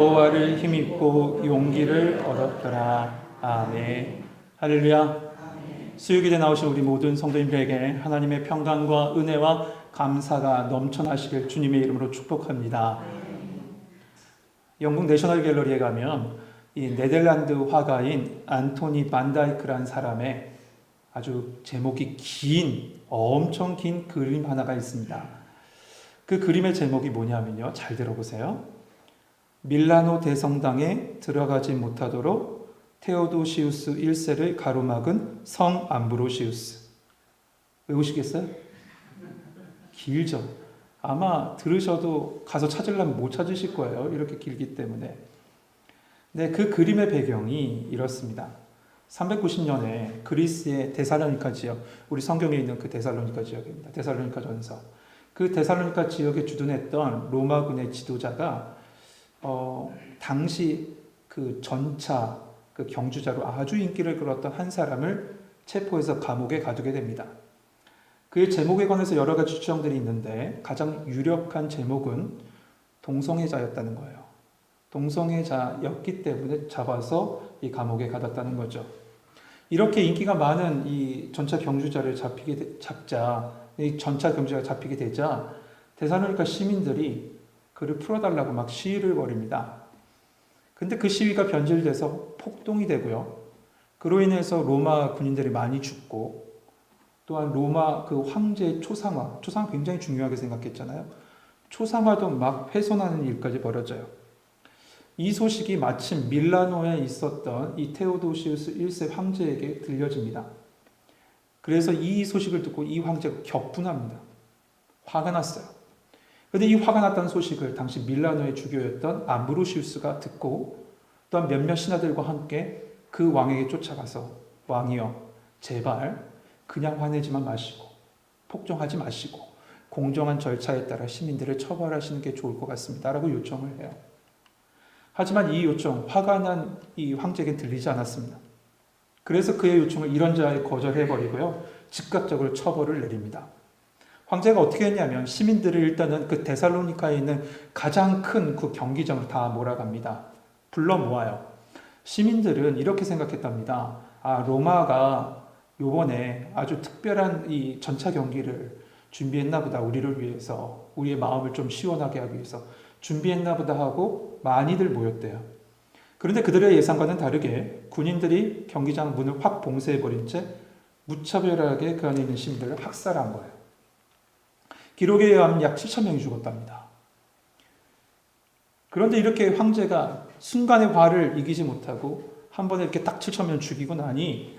여호와를 힘입고 용기를 얻었더라. 아멘. 할렐루야. 수요일에 나오신 우리 모든 성도님들에게 하나님의 평강과 은혜와 감사가 넘쳐나시길 주님의 이름으로 축복합니다. 영국 내셔널 갤러리에 가면 이 네덜란드 화가인 안토니 반다이크라는 사람의 아주 제목이 긴, 엄청 긴 그림 하나가 있습니다. 그 그림의 제목이 뭐냐면요. 잘 들어보세요. 밀라노 대성당에 들어가지 못하도록 테오도시우스 1세를 가로막은 성 암브로시우스. 외우시겠어요? 길죠? 아마 들으셔도 가서 찾으려면 못 찾으실 거예요. 이렇게 길기 때문에. 네, 그 그림의 배경이 이렇습니다. 390년에 그리스의 데살로니가 지역, 우리 성경에 있는 그 데살로니가 지역입니다. 데살로니가 전서. 그 데살로니가 지역에 주둔했던 로마군의 지도자가 당시 그 전차 그 경주자로 아주 인기를 끌었던 한 사람을 체포해서 감옥에 가두게 됩니다. 그의 제목에 관해서 여러 가지 추정들이 있는데 가장 유력한 제목은 동성애자였다는 거예요. 동성애자였기 때문에 잡아서 이 감옥에 가뒀다는 거죠. 이렇게 인기가 많은 이 전차 경주자를 이 전차 경주자가 잡히게 되자 데살로니가 시민들이 그를 풀어달라고 막 시위를 벌입니다. 근데 그 시위가 변질돼서 폭동이 되고요. 그로 인해서 로마 군인들이 많이 죽고 또한 로마 그 황제의 초상화 굉장히 중요하게 생각했잖아요. 초상화도 막 훼손하는 일까지 벌어져요. 이 소식이 마침 밀라노에 있었던 이 테오도시우스 1세 황제에게 들려집니다. 그래서 이 소식을 듣고 이 황제가 격분합니다. 화가 났어요. 그런데 이 화가 났다는 소식을 당시 밀라노의 주교였던 암브로시우스가 듣고 또한 몇몇 신하들과 함께 그 왕에게 쫓아가서 왕이여 제발 그냥 화내지만 마시고 폭정하지 마시고 공정한 절차에 따라 시민들을 처벌하시는 게 좋을 것 같습니다 라고 요청을 해요. 하지만 이 요청, 화가 난 이 황제에게 들리지 않았습니다. 그래서 그의 요청을 이런저런 거절해버리고요. 즉각적으로 처벌을 내립니다. 황제가 어떻게 했냐면 시민들을 일단은 그 데살로니카에 있는 가장 큰 그 경기장을 다 몰아갑니다. 불러 모아요. 시민들은 이렇게 생각했답니다. 아, 로마가 요번에 아주 특별한 이 전차 경기를 준비했나 보다. 우리를 위해서, 우리의 마음을 좀 시원하게 하기 위해서 준비했나 보다 하고 많이들 모였대요. 그런데 그들의 예상과는 다르게 군인들이 경기장 문을 확 봉쇄해버린 채 무차별하게 그 안에 있는 시민들을 학살한 거예요. 기록에 의하면 약 7,000명이 죽었답니다. 그런데 이렇게 황제가 순간의 화를 이기지 못하고 한 번에 이렇게 딱 7,000명 죽이고 나니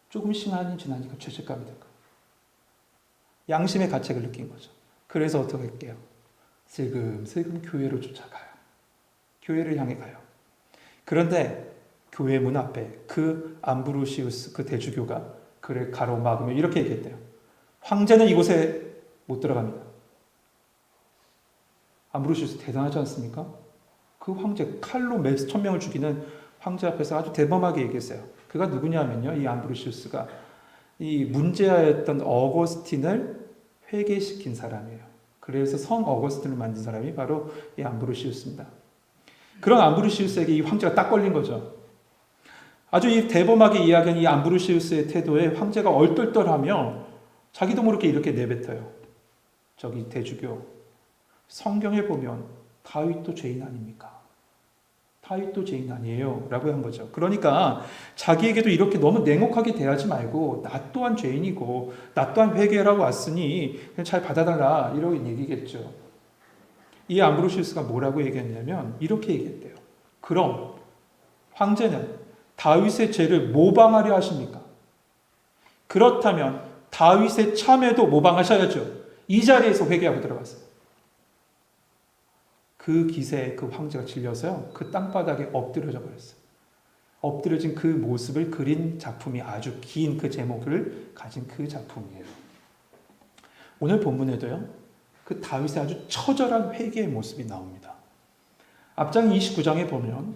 조금 시간이 지나니까 죄책감이 들 거예요. 양심의 가책을 느낀 거죠. 그래서 어떻게 할게요? 슬금슬금 교회로 쫓아가요. 교회를 향해 가요. 그런데 교회 문 앞에 그 암브로시우스 그 대주교가 그를 가로막으며 이렇게 얘기했대요. 황제는 이곳에 못 들어갑니다. 암브로시우스 대단하지 않습니까? 그 황제 칼로 몇 천 명을 죽이는 황제 앞에서 아주 대범하게 얘기했어요. 그가 누구냐면요. 이 암브로시우스가 이 문제아였던 어거스틴을 회개시킨 사람이에요. 그래서 성 어거스틴을 만든 사람이 바로 이 암브로시우스입니다. 그런 암브로시우스에게 이 황제가 딱 걸린 거죠. 아주 이 대범하게 이야기한 이 암브로시우스의 태도에 황제가 얼떨떨하며 자기도 모르게 이렇게 내뱉어요. 저기 대주교, 성경에 보면 다윗도 죄인 아닙니까? 다윗도 죄인 아니에요? 라고 한 거죠. 그러니까 자기에게도 이렇게 너무 냉혹하게 대하지 말고 나 또한 죄인이고 나 또한 회개하라고 왔으니 그냥 잘 받아달라 이런 얘기겠죠. 이 암브로시우스가 뭐라고 얘기했냐면 이렇게 얘기했대요. 그럼 황제는 다윗의 죄를 모방하려 하십니까? 그렇다면 다윗의 참회도 모방하셔야죠. 이 자리에서 회개하고 들어갔어요. 그 기세에 그 황제가 질려서요. 그 땅바닥에 엎드려져 버렸어요. 엎드려진 그 모습을 그린 작품이 아주 긴 그 제목을 가진 그 작품이에요. 오늘 본문에도요. 그 다윗의 아주 처절한 회개의 모습이 나옵니다. 앞장 29장에 보면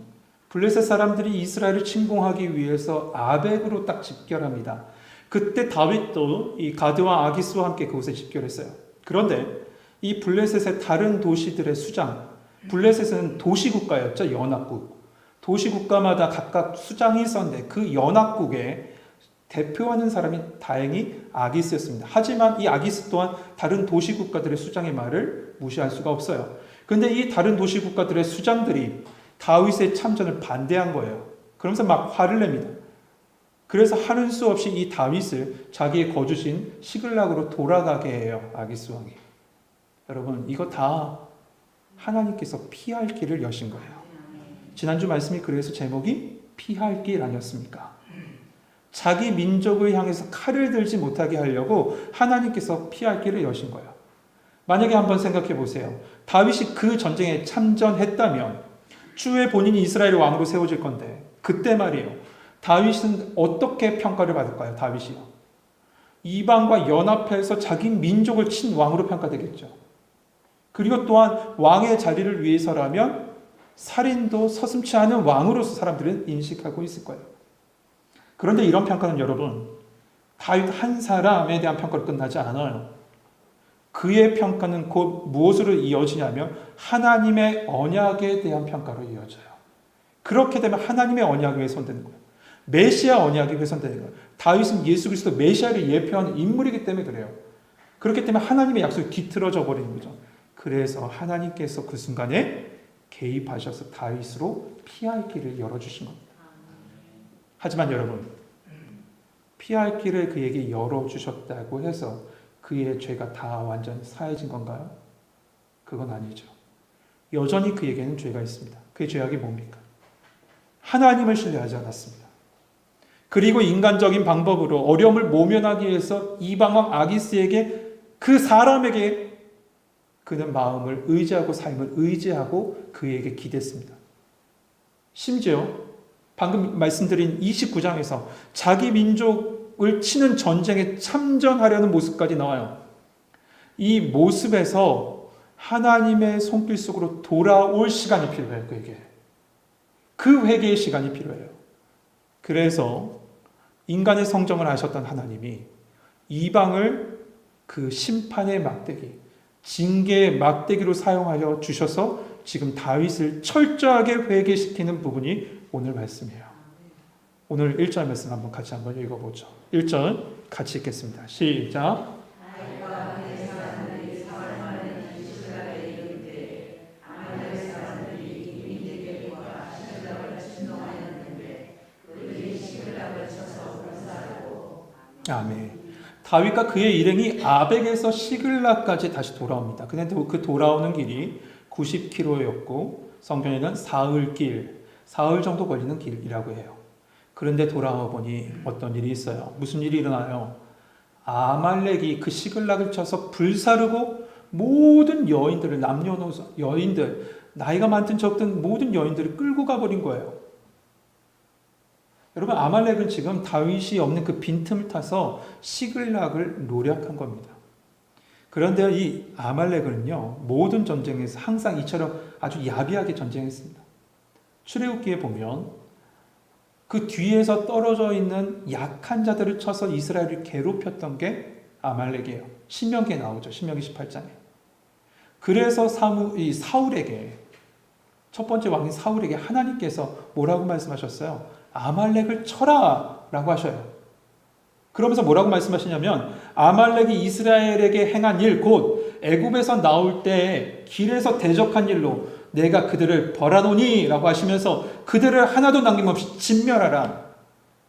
블레셋 사람들이 이스라엘을 침공하기 위해서 아벡으로 딱 집결합니다. 그때 다윗도 이 가드와 아기스와 함께 그곳에 집결했어요. 그런데 이 블레셋의 다른 도시들의 수장, 블레셋은 도시국가였죠. 연합국. 도시국가마다 각각 수장이 있었는데 그 연합국에 대표하는 사람이 다행히 아기스였습니다. 하지만 이 아기스 또한 다른 도시국가들의 수장의 말을 무시할 수가 없어요. 그런데 이 다른 도시국가들의 수장들이 다윗의 참전을 반대한 거예요. 그러면서 막 화를 냅니다. 그래서 하는 수 없이 이 다윗을 자기의 거주지인 시글락으로 돌아가게 해요. 아기스 왕이. 여러분, 이거 다 하나님께서 피할 길을 여신 거예요. 지난주 말씀이 그래서 제목이 피할 길 아니었습니까? 자기 민족을 향해서 칼을 들지 못하게 하려고 하나님께서 피할 길을 여신 거예요. 만약에 한번 생각해 보세요. 다윗이 그 전쟁에 참전했다면 추후에 본인이 이스라엘의 왕으로 세워질 건데 그때 말이에요. 다윗은 어떻게 평가를 받을까요? 다윗이요. 이방과 연합해서 자기 민족을 친 왕으로 평가되겠죠. 그리고 또한 왕의 자리를 위해서라면 살인도 서슴지 않은 왕으로서 사람들은 인식하고 있을 거예요. 그런데 이런 평가는 여러분, 다윗 한 사람에 대한 평가로 끝나지 않아요. 그의 평가는 곧 무엇으로 이어지냐면 하나님의 언약에 대한 평가로 이어져요. 그렇게 되면 하나님의 언약이 훼손되는 거예요. 메시아 언약이 훼손되는 거예요. 다윗은 예수 그리스도 메시아를 예표하는 인물이기 때문에 그래요. 그렇기 때문에 하나님의 약속이 뒤틀어져 버리는 거죠. 그래서 하나님께서 그 순간에 개입하셔서 다윗으로 피할 길을 열어주신 겁니다. 하지만 여러분, 피할 길을 그에게 열어주셨다고 해서 그의 죄가 다 완전히 사해진 건가요? 그건 아니죠. 여전히 그에게는 죄가 있습니다. 그의 죄악이 뭡니까? 하나님을 신뢰하지 않았습니다. 그리고 인간적인 방법으로 어려움을 모면하기 위해서 이방왕 아기스에게 그 사람에게 그는 마음을 의지하고 삶을 의지하고 그에게 기댔습니다. 심지어 방금 말씀드린 29장에서 자기 민족을 치는 전쟁에 참전하려는 모습까지 나와요. 이 모습에서 하나님의 손길 속으로 돌아올 시간이 필요해요. 그에게. 그 회개의 시간이 필요해요. 그래서 인간의 성정을 하셨던 하나님이 이방을 그 심판의 막대기, 징계의 막대기로 사용하여 주셔서 지금 다윗을 철저하게 회개시키는 부분이 오늘 말씀이에요. 오늘 1절 말씀 같이 한번 읽어보죠. 1절 같이 읽겠습니다. 시작. 아멘. 다윗과 그의 일행이 아벡에서 시글락까지 다시 돌아옵니다. 그런데 그 돌아오는 길이 90km였고 성경에는 사흘 정도 걸리는 길이라고 해요. 그런데 돌아와 보니 어떤 일이 있어요. 무슨 일이 일어나요? 아말렉이 그 시글락을 쳐서 불사르고 모든 여인들을, 남녀노소 여인들, 나이가 많든 적든 모든 여인들을 끌고 가버린 거예요. 여러분, 아말렉은 지금 다윗이 없는 그 빈틈을 타서 시글락을 노략한 겁니다. 그런데 이 아말렉은요, 모든 전쟁에서 항상 이처럼 아주 야비하게 전쟁했습니다. 출애굽기에 보면 그 뒤에서 떨어져 있는 약한 자들을 쳐서 이스라엘을 괴롭혔던 게 아말렉이에요. 신명기에 나오죠. 신명기 18장에. 그래서 사울에게, 첫 번째 왕인 사울에게 하나님께서 뭐라고 말씀하셨어요? 아말렉을 쳐라 라고 하셔요. 그러면서 뭐라고 말씀하시냐면 아말렉이 이스라엘에게 행한 일, 곧 애굽에서 나올 때 길에서 대적한 일로 내가 그들을 벌하노니 라고 하시면서 그들을 하나도 남김없이 진멸하라.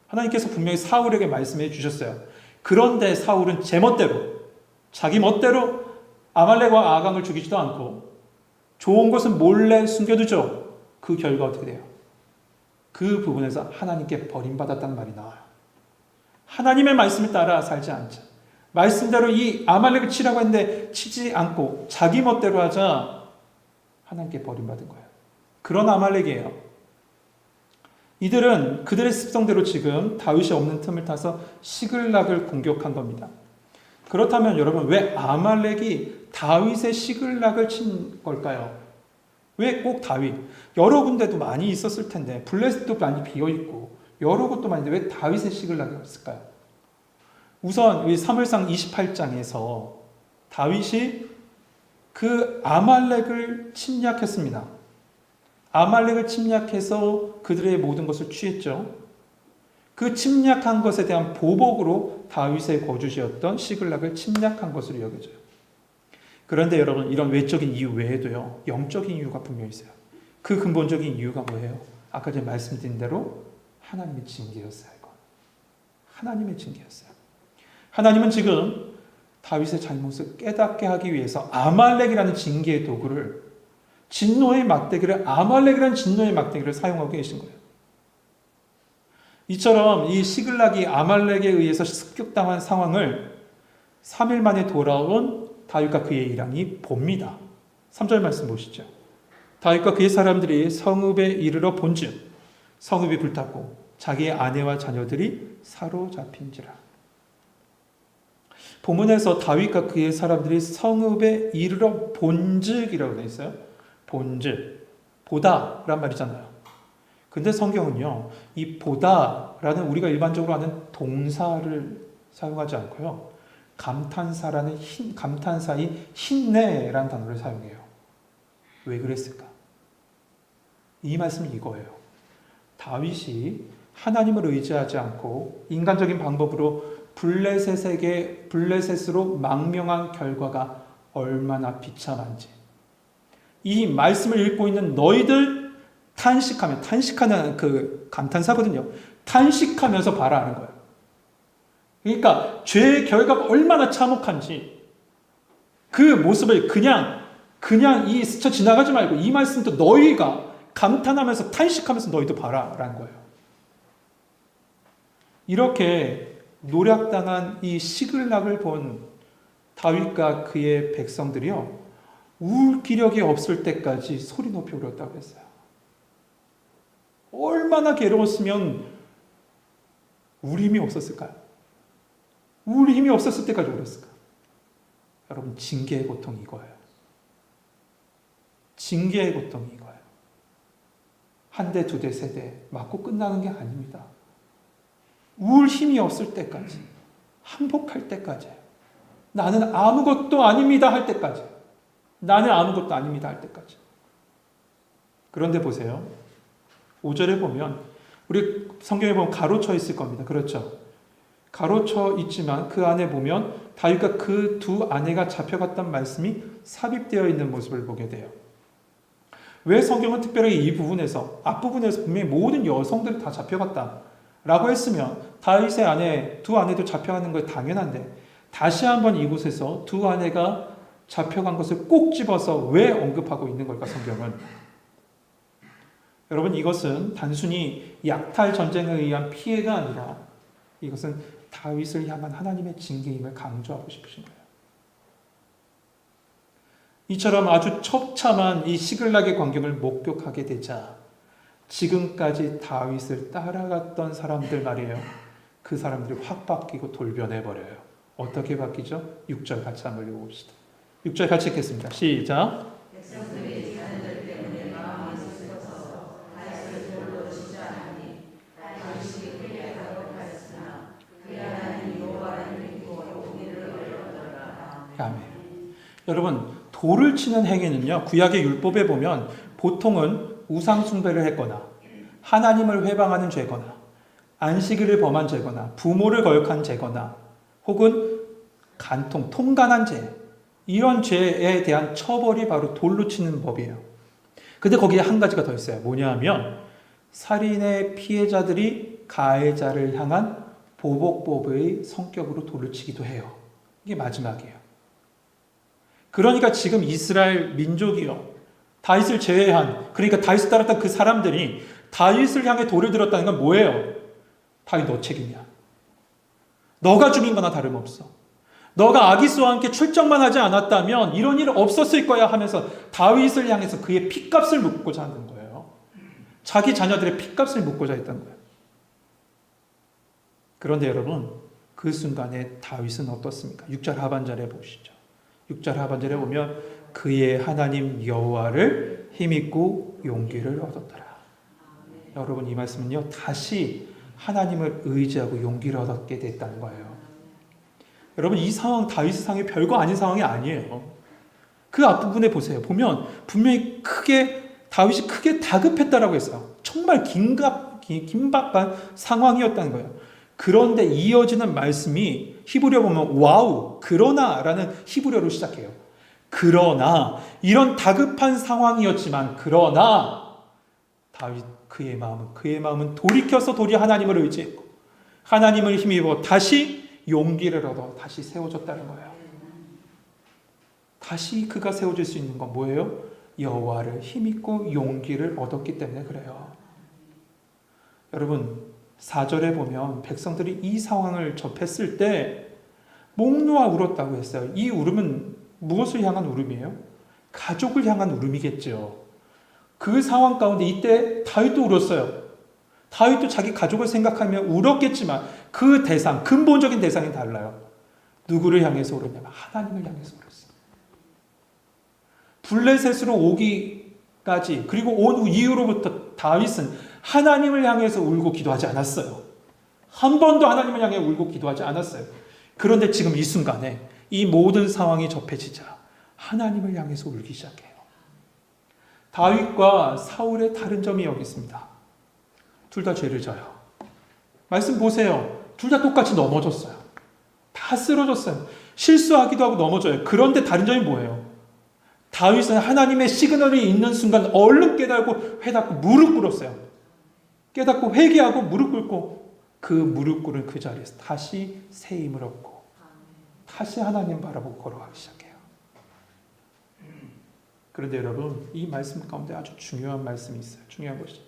하나님께서 분명히 사울에게 말씀해 주셨어요. 그런데 사울은 자기 멋대로 아말렉과 아강을 죽이지도 않고 좋은 것은 몰래 숨겨두죠. 그 결과 어떻게 돼요? 그 부분에서 하나님께 버림받았다는 말이 나와요. 하나님의 말씀을 따라 살지 않자. 말씀대로 이 아말렉을 치라고 했는데 치지 않고 자기 멋대로 하자 하나님께 버림받은 거예요. 그런 아말렉이에요. 이들은 그들의 습성대로 지금 다윗이 없는 틈을 타서 시글락을 공격한 겁니다. 그렇다면 여러분, 왜 아말렉이 다윗의 시글락을 친 걸까요? 왜 꼭 다윗? 여러 군데도 많이 있었을 텐데, 블레셋도 많이 비어있고 여러 곳도 많은데 왜 다윗의 시글락이었을까요? 우선 이 사무엘상 28장에서 다윗이 그 아말렉을 침략했습니다. 아말렉을 침략해서 그들의 모든 것을 취했죠. 그 침략한 것에 대한 보복으로 다윗의 거주지였던 시글락을 침략한 것으로 여겨져요. 그런데 여러분, 이런 외적인 이유 외에도요, 영적인 이유가 분명히 있어요. 그 근본적인 이유가 뭐예요? 아까 전에 말씀드린 대로 하나님의 징계였어요. 이거. 하나님의 징계였어요. 하나님은 지금 다윗의 잘못을 깨닫게 하기 위해서 아말렉이라는 징계의 도구를, 진노의 막대기를, 아말렉이라는 진노의 막대기를 사용하고 계신 거예요. 이처럼 이 시글락이 아말렉에 의해서 습격당한 상황을 3일 만에 돌아온 다윗과 그의 일행이 봅니다. 3절 말씀 보시죠. 다윗과 그의 사람들이 성읍에 이르러 본즉 성읍이 불탔고 자기의 아내와 자녀들이 사로잡힌지라. 본문에서 다윗과 그의 사람들이 성읍에 이르러 본즉이라고 되어 있어요. 본즉, 보다란 말이잖아요. 근데 성경은요, 이 보다라는 우리가 일반적으로 아는 동사를 사용하지 않고요, 감탄사라는 감탄사인 힘내라는 단어를 사용해요. 왜 그랬을까? 이 말씀이 이거예요. 다윗이 하나님을 의지하지 않고 인간적인 방법으로 블레셋으로 망명한 결과가 얼마나 비참한지, 이 말씀을 읽고 있는 너희들 탄식하는 그 감탄사거든요. 탄식하면서 봐라 하는 거예요. 그러니까 죄의 결과가 얼마나 참혹한지 그 모습을 그냥 이 스쳐 지나가지 말고 이 말씀도 너희가 감탄하면서 탄식하면서 너희도 봐라 라는 거예요. 이렇게 노략당한 이 시글락을 본 다윗과 그의 백성들이요, 울 기력이 없을 때까지 소리 높이 울었다고 했어요. 얼마나 괴로웠으면 울 힘이 없었을까요? 울 힘이 없었을 때까지 울었을까? 여러분, 징계의 고통이 이거예요. 징계의 고통이 이거예요. 한 대, 두 대, 세 대 맞고 끝나는 게 아닙니다. 울 힘이 없을 때까지, 항복할 때까지, 나는 아무것도 아닙니다 할 때까지, 나는 아무것도 아닙니다 할 때까지. 그런데 보세요. 5절에 보면, 우리 성경에 보면 가로쳐 있을 겁니다. 그렇죠? 가로쳐 있지만 그 안에 보면 다윗과 그 두 아내가 잡혀갔던 말씀이 삽입되어 있는 모습을 보게 돼요. 왜 성경은 특별하게 이 부분에서, 앞부분에서 분명히 모든 여성들이 다 잡혀갔다라고 했으면 다윗의 아내, 두 아내도 잡혀가는 거 당연한데, 다시 한번 이곳에서 두 아내가 잡혀간 것을 꼭 집어서 왜 언급하고 있는 걸까, 성경은? 여러분, 이것은 단순히 약탈 전쟁에 의한 피해가 아니라 이것은 다윗을 향한 하나님의 징계임을 강조하고 싶으신 거예요. 이처럼 아주 처참한 이 시글락의 광경을 목격하게 되자 지금까지 다윗을 따라갔던 사람들 말이에요. 그 사람들이 확 바뀌고 돌변해버려요. 어떻게 바뀌죠? 6절 같이 한번 읽어봅시다. 6절 같이 읽겠습니다. 시작. 아멘. 여러분, 돌을 치는 행위는요, 구약의 율법에 보면 보통은 우상 숭배를 했거나 하나님을 회방하는 죄거나 안식일을 범한 죄거나 부모를 거역한 죄거나 혹은 통간한 죄, 이런 죄에 대한 처벌이 바로 돌로 치는 법이에요. 근데 거기에 한 가지가 더 있어요. 뭐냐면 살인의 피해자들이 가해자를 향한 보복법의 성격으로 돌을 치기도 해요. 이게 마지막이에요. 그러니까 지금 이스라엘 민족이요, 다윗을 제외한, 그러니까 다윗을 따랐던 그 사람들이 다윗을 향해 돌을 들었다는 건 뭐예요? 다윗, 너 책임이야. 너가 죽인 거나 다름없어. 너가 아기스와 함께 출정만 하지 않았다면 이런 일 없었을 거야 하면서 다윗을 향해서 그의 핏값을 묻고자 하는 거예요. 자기 자녀들의 핏값을 묻고자 했던 거예요. 그런데 여러분, 그 순간에 다윗은 어떻습니까? 6절 하반절에 보시죠. 6절 하반절에 보면 그의 하나님 여호와를 힘입고 용기를 얻었더라. 여러분, 이 말씀은요, 다시 하나님을 의지하고 용기를 얻게 됐다는 거예요. 여러분, 이 상황, 다윗의 상황이 별거 아닌 상황이 아니에요. 그 앞부분에 보세요. 보면 분명히 다윗이 크게 다급했다라고 했어요. 정말 긴박한 상황이었다는 거예요. 그런데 이어지는 말씀이 히브리어 보면 와우, 그러나라는 히브리어로 시작해요. 그러나 이런 다급한 상황이었지만 그러나 다윗 그의 마음은 돌이켜서 도리 하나님을 의지했고 하나님을 힘입어 다시 용기를 얻어 다시 세워졌다는 거예요. 다시 그가 세워질 수 있는 건 뭐예요? 여호와를 힘입고 용기를 얻었기 때문에 그래요. 여러분 4절에 보면 백성들이 이 상황을 접했을 때 목 놓아 울었다고 했어요. 이 울음은 무엇을 향한 울음이에요? 가족을 향한 울음이겠죠. 그 상황 가운데 이때 다윗도 울었어요. 다윗도 자기 가족을 생각하며 울었겠지만 그 대상, 근본적인 대상이 달라요. 누구를 향해서 울었냐면 하나님을 향해서 울었어요. 블레셋으로 오기까지 그리고 온 이후로부터 다윗은 하나님을 향해서 울고 기도하지 않았어요. 한 번도 하나님을 향해 울고 기도하지 않았어요. 그런데 지금 이 순간에 이 모든 상황이 접해지자 하나님을 향해서 울기 시작해요. 다윗과 사울의 다른 점이 여기 있습니다. 둘 다 죄를 져요. 말씀 보세요. 둘 다 똑같이 넘어졌어요. 다 쓰러졌어요. 실수하기도 하고 넘어져요. 그런데 다른 점이 뭐예요? 다윗은 하나님의 시그널이 있는 순간 얼른 깨닫고 회닫고 무릎 꿇었어요. 깨닫고 회개하고 무릎 꿇고 그 무릎 꿇은 그 자리에서 다시 새 힘을 얻고 다시 하나님 바라보고 걸어가기 시작해요. 그런데 여러분 이 말씀 가운데 아주 중요한 말씀이 있어요. 중요한 것이죠.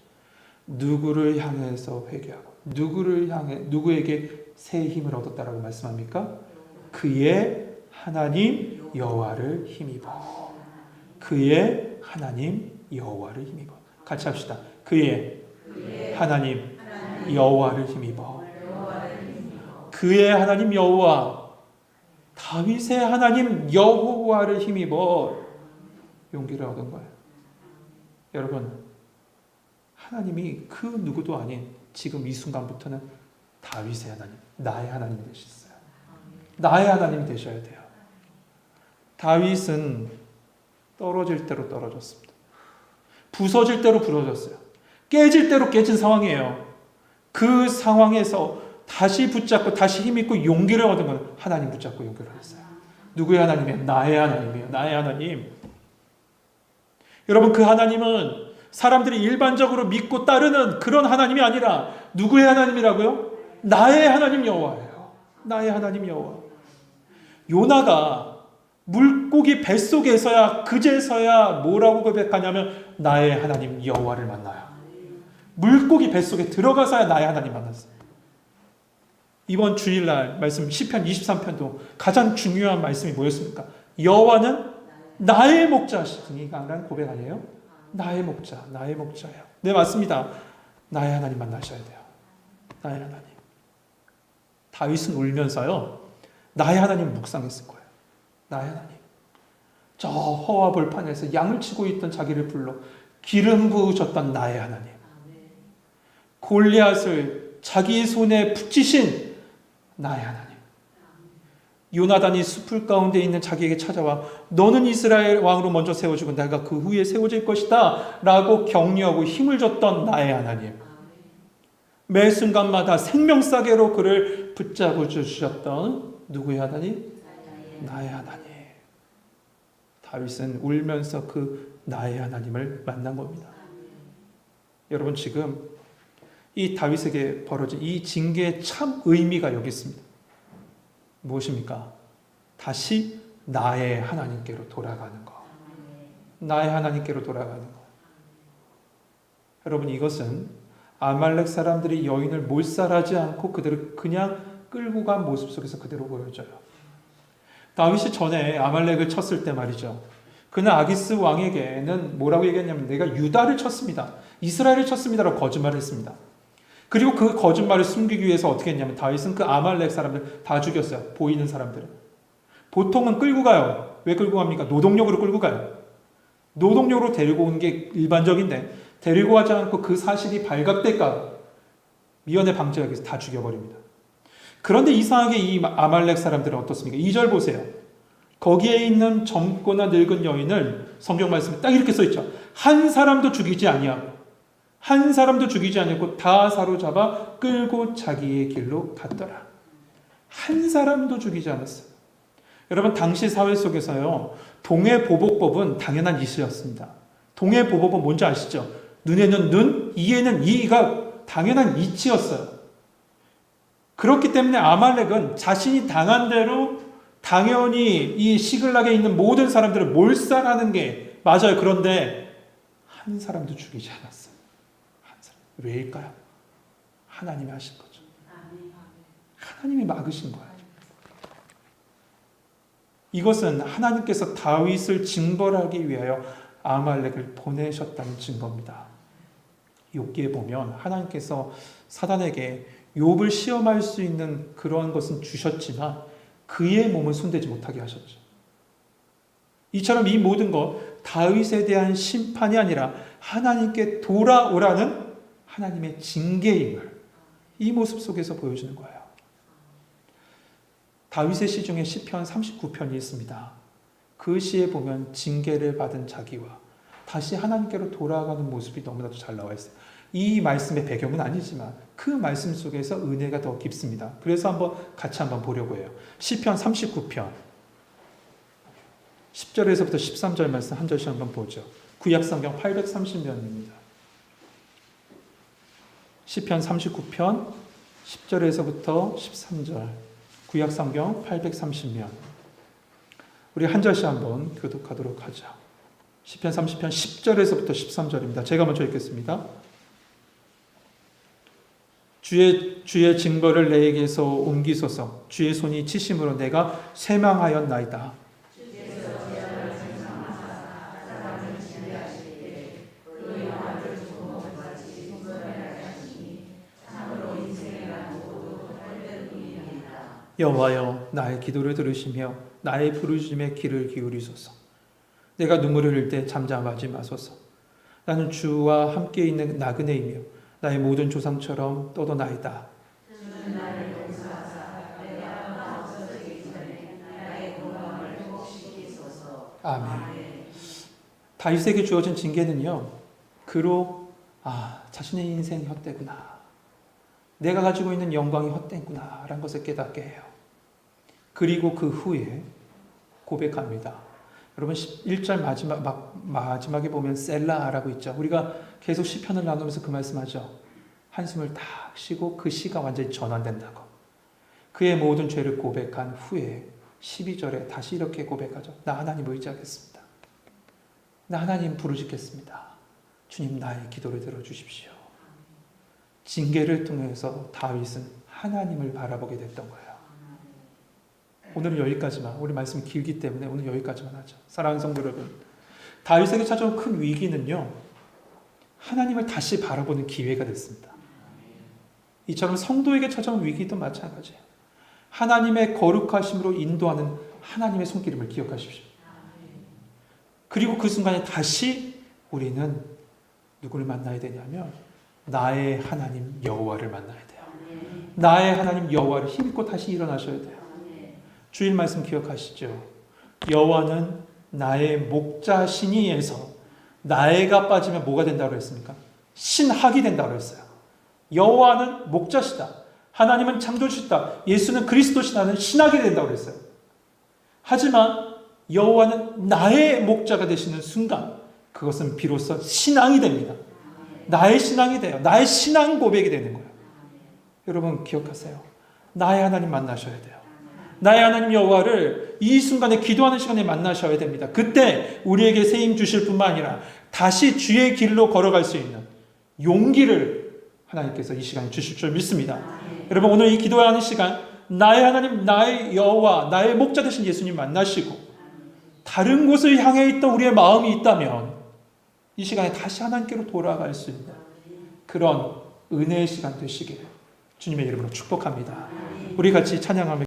누구를 향해서 회개하고 누구에게 새 힘을 얻었다라고 말씀합니까? 그의 하나님 여호와를 힘입어. 그의 하나님 여호와를 힘입어. 같이 합시다. 그의 하나님 여호와를 힘입어. 그의 하나님 여호와, 다윗의 하나님 여호와를 힘입어 용기를 얻은 거예요. 여러분, 하나님이 그 누구도 아닌 지금 이 순간부터는 다윗의 하나님, 나의 하나님이 되셨어요. 나의 하나님이 되셔야 돼요. 다윗은 떨어질 대로 떨어졌습니다. 부서질 대로 부서졌어요. 깨질 대로 깨진 상황이에요. 그 상황에서 다시 붙잡고 다시 힘있고 용기를 얻은 건 하나님 붙잡고 용기를 했어요. 누구의 하나님이에요? 나의 하나님이에요. 나의 하나님. 여러분 그 하나님은 사람들이 일반적으로 믿고 따르는 그런 하나님이 아니라 누구의 하나님이라고요? 나의 하나님 여호와예요. 나의 하나님 여호와. 요나가 물고기 뱃속에서야 그제서야 뭐라고 고백하냐면 나의 하나님 여호와를 만나요. 물고기 뱃속에 들어가서야 나의 하나님 만났어요. 이번 주일날 말씀 시편 23편도 가장 중요한 말씀이 뭐였습니까? 여호와는 나의 목자시니라는 고백 아니에요? 나의 목자, 나의 목자예요. 네, 맞습니다. 나의 하나님 만나셔야 돼요. 나의 하나님. 다윗은 울면서요, 나의 하나님 묵상했을 거예요. 나의 하나님. 저 허와 벌판에서 양을 치고 있던 자기를 불러 기름 부으셨던 나의 하나님. 골리앗을 자기 손에 붙이신 나의 하나님. 요나단이 숲을 가운데 있는 자기에게 찾아와 너는 이스라엘 왕으로 먼저 세워지고 내가 그 후에 세워질 것이다 라고 격려하고 힘을 줬던 나의 하나님. 매 순간마다 생명사계로 그를 붙잡아 주셨던 누구의 하나님? 나의 하나님. 다윗은 울면서 그 나의 하나님을 만난 겁니다. 여러분 지금 이 다윗에게 벌어진 이 징계의 참 의미가 여기 있습니다. 무엇입니까? 다시 나의 하나님께로 돌아가는 것. 나의 하나님께로 돌아가는 것. 여러분 이것은 아말렉 사람들이 여인을 몰살하지 않고 그들을 그냥 끌고 간 모습 속에서 그대로 보여져요. 다윗이 전에 아말렉을 쳤을 때 말이죠. 그는 아기스 왕에게는 뭐라고 얘기했냐면 내가 유다를 쳤습니다. 이스라엘을 쳤습니다라고 거짓말을 했습니다. 그리고 그 거짓말을 숨기기 위해서 어떻게 했냐면 다윗은 그 아말렉 사람들 다 죽였어요. 보이는 사람들은. 보통은 끌고 가요. 왜 끌고 갑니까? 노동력으로 끌고 가요. 노동력으로 데리고 온 게 일반적인데 데리고 가지 않고 그 사실이 발각될까 미연에 방지하기 위해서 다 죽여버립니다. 그런데 이상하게 이 아말렉 사람들은 어떻습니까? 2절 보세요. 거기에 있는 젊거나 늙은 여인을 성경 말씀에 딱 이렇게 써 있죠. 한 사람도 죽이지 아니하고 한 사람도 죽이지 않고 다 사로잡아 끌고 자기의 길로 갔더라. 한 사람도 죽이지 않았어요. 여러분, 당시 사회 속에서요, 동해보복법은 당연한 이치였습니다. 동해보복은 뭔지 아시죠? 눈에는 눈, 이에는 이가 당연한 이치였어요. 그렇기 때문에 아말렉은 자신이 당한 대로 당연히 이 시글락에 있는 모든 사람들을 몰살하는 게 맞아요. 그런데 한 사람도 죽이지 않았어요. 한 사람. 왜일까요? 하나님이 하신 거죠. 하나님이 막으신 거예요. 이것은 하나님께서 다윗을 징벌하기 위하여 아말렉을 보내셨다는 증거입니다. 욥기에 보면 하나님께서 사단에게 욥을 시험할 수 있는 그런 것은 주셨지만 그의 몸을 손대지 못하게 하셨죠. 이처럼 이 모든 것, 다윗에 대한 심판이 아니라 하나님께 돌아오라는 하나님의 징계임을 이 모습 속에서 보여주는 거예요. 다윗의 시 중에 시편 39편이 있습니다. 그 시에 보면 징계를 받은 자기와 다시 하나님께로 돌아가는 모습이 너무나도 잘 나와 있어요. 이 말씀의 배경은 아니지만 그 말씀 속에서 은혜가 더 깊습니다. 그래서 같이 한번 보려고 해요. 시편 39편 10절에서부터 13절 말씀 한 절씩 한번 보죠. 구약성경 830면입니다. 시편 39편 10절에서부터 13절 구약성경 830면 우리 한 절씩 한번 교독하도록 하죠. 시편 30편 10절에서부터 13절입니다. 제가 먼저 읽겠습니다. 주의 징벌을 내게서 옮기소서. 주의 손이 치심으로 내가 쇠망하였나이다. 여호와여, 나의 기도를 들으시며 나의 부르짖음에 귀를 기울이소서. 내가 눈물을 흘릴 때 잠잠하지 마소서. 나는 주와 함께 있는 나그네이며 나의 모든 조상처럼 떠도나이다. 아멘. 다윗에게 주어진 징계는요, 그로 자신의 인생이 헛되구나, 내가 가지고 있는 영광이 헛되구나 라는 것을 깨닫게 해요. 그리고 그 후에 고백합니다. 여러분 1절 마지막에 보면 셀라라고 있죠. 우리가 계속 시편을 나누면서 그 말씀하죠. 한숨을 딱 쉬고 그 시가 완전히 전환된다고. 그의 모든 죄를 고백한 후에 12절에 다시 이렇게 고백하죠. 나 하나님 의지하겠습니다. 나 하나님 부르짖겠습니다. 주님, 나의 기도를 들어주십시오. 징계를 통해서 다윗은 하나님을 바라보게 됐던 거예요. 오늘은 여기까지만, 우리 말씀이 길기 때문에 오늘 여기까지만 하죠. 사랑하는 성도 여러분, 다윗에게 찾아온 큰 위기는요, 하나님을 다시 바라보는 기회가 됐습니다. 이처럼 성도에게 찾아온 위기도 마찬가지예요. 하나님의 거룩하심으로 인도하는 하나님의 손길임을 기억하십시오. 그리고 그 순간에 다시 우리는 누구를 만나야 되냐면 나의 하나님 여호와를 만나야 돼요. 나의 하나님 여호와를 힘입고 다시 일어나셔야 돼요. 주일 말씀 기억하시죠? 여호와는 나의 목자시니에서 나애가 빠지면 뭐가 된다고 했습니까? 신학이 된다고 했어요. 여호와는 목자시다. 하나님은 창조주시다. 예수는 그리스도시다는 신학이 된다고 했어요. 하지만 여호와는 나의 목자가 되시는 순간 그것은 비로소 신앙이 됩니다. 나의 신앙이 돼요. 나의 신앙 고백이 되는 거예요. 여러분 기억하세요. 나의 하나님 만나셔야 돼요. 나의 하나님 여호와를 이 순간에 기도하는 시간에 만나셔야 됩니다. 그때 우리에게 새 힘 주실 뿐만 아니라 다시 주의 길로 걸어갈 수 있는 용기를 하나님께서 이 시간에 주실 줄 믿습니다. 여러분 오늘 이 기도하는 시간 나의 하나님, 나의 여호와, 나의 목자 되신 예수님 만나시고 다른 곳을 향해 있던 우리의 마음이 있다면 이 시간에 다시 하나님께로 돌아갈 수 있는 그런 은혜의 시간 되시기를 주님의 이름으로 축복합니다. 우리 같이 찬양하며